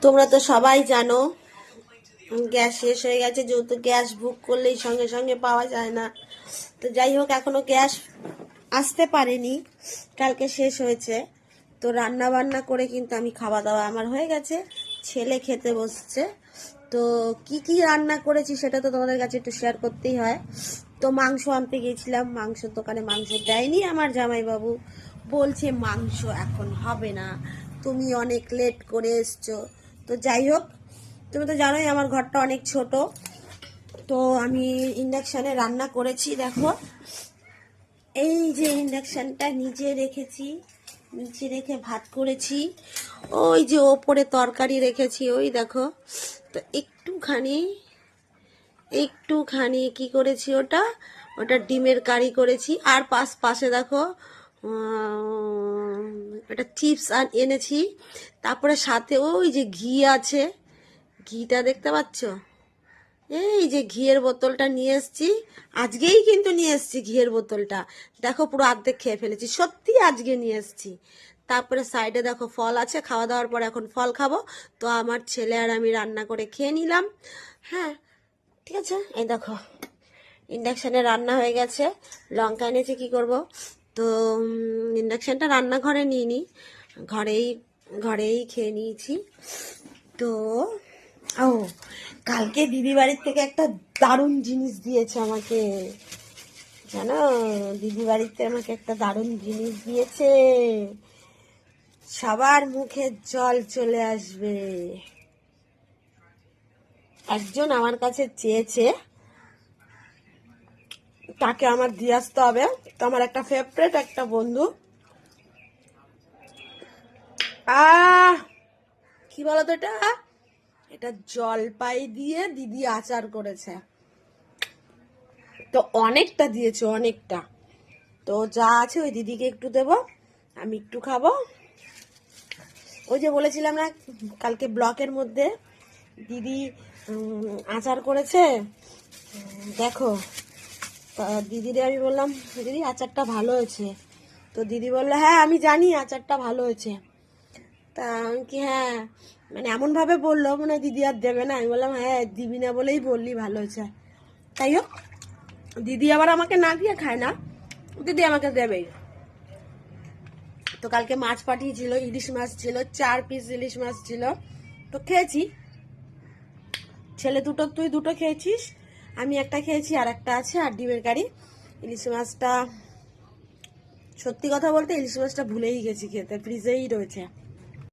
তোমরা তো সবাই জানো গ্যাস শেষ হয়ে গেছে, যেহেতু গ্যাস বুক করলেই সঙ্গে সঙ্গে পাওয়া যায় না। তো যাই হোক, এখনো গ্যাস আসতে পারেনি, কালকে শেষ হয়েছে। তো রান্না বান্না করে কিন্তু আমি খাওয়া দাওয়া আমার হয়ে গেছে, ছেলে খেতে বসছে। তো কি কি রান্না করেছি সেটা তো তোমাদের কাছে একটু শেয়ার করতেই হয়। তো মাংস আনতে গিয়েছিলাম, মাংসের দোকানে মাংস দেয়নি আমার জামাইবাবু, বলছে মাংস এখন হবে না, তুমি অনেক লেট করে এসছো। তো যাই হোক, তুমি তো জানোই আমার ঘরটা অনেক ছোট। তো আমি ইন্ডাকশানে রান্না করেছি, দেখো এই যে ইন্ডাকশানটা নিচে রেখেছি, নিচে রেখে ভাত করেছি। ওই যে ওপরে তরকারি রেখেছি, ওই দেখো। তো একটুখানি একটুখানি কি করেছি, ওটা ওটা ডিমের কারি করেছি। আর পাশে দেখো একটা চিপস এনেছি। তারপরে সাথে ওই যে ঘি আছে, ঘিটা দেখতে পাচ্ছ, এই যে ঘিয়ের বোতলটা নিয়ে এসছি, আজকেই কিন্তু নিয়ে এসছি ঘিয়ের বোতলটা। দেখো পুরো অর্ধেক খেয়ে ফেলেছি, সত্যি আজকে নিয়ে এসছি। তারপরে সাইডে দেখো ফল আছে, খাওয়া দাওয়ার পর এখন ফল খাবো। তো আমার ছেলে আর আমি রান্না করে খেয়ে নিলাম। হ্যাঁ ঠিক আছে, এই দেখো ইন্ডাকশানে রান্না হয়ে গেছে। লঙ্কা এনেছি, কি করব। তো ইন্ডাকশানটা রান্নাঘরে নিয়ে নিই, ঘরেই ঘরেই খেয়ে নিয়েছি। তো ও, কালকে দিদি বাড়ির থেকে একটা দারুণ জিনিস দিয়েছে আমাকে, জানো, দিদি বাড়িতে আমাকে একটা দারুণ জিনিস দিয়েছে, সবার মুখে জল চলে আসবে। একজন আমার কাছে চেয়েছে, তাকে আমার দিয়ে আসতে হবে। তো আমার একটা ফেভারিট একটা বন্ধু, কি বলতো এটা, এটা জলপাই দিয়ে দিদি আচার করেছে। তো অনেকটা দিয়েছে, অনেকটা। তো যা আছে ওই দিদিকে একটু দেবো, আমি একটু খাবো। ওই যে বলেছিলাম না কালকে ব্লকের মধ্যে দিদি আচার করেছে, দেখো। তা দিদিরে আমি বললাম, দিদি আচারটা ভালো হয়েছে। তো দিদি বললো, হ্যাঁ আমি জানি আচারটা ভালো হয়েছে। তা আমি কি, হ্যাঁ মানে এমনভাবে বললো মানে দিদি আর দেবে না। আমি বললাম, হ্যাঁ দিবি না বলেই বললি ভালো হয়েছে। তাই হোক, দিদি আবার আমাকে না দিয়ে খায় না, দিদি আমাকে দেবেই। তো কালকে মাছ পাঠিয়েছিল, ইলিশ মাছ ছিল, 4 পিস ইলিশ মাছ ছিল। তো খেয়েছি, ছেলে দুটো, তুই দুটো খেয়েছিস, আমি একটা খেয়েছি, আর একটা আছে, আর ডিমের কারি। ইলিশ মাছটা, সত্যি কথা বলতে ইলিশ মাছটা ভুলেই গেছি খেতে, ফ্রিজেই রয়েছে।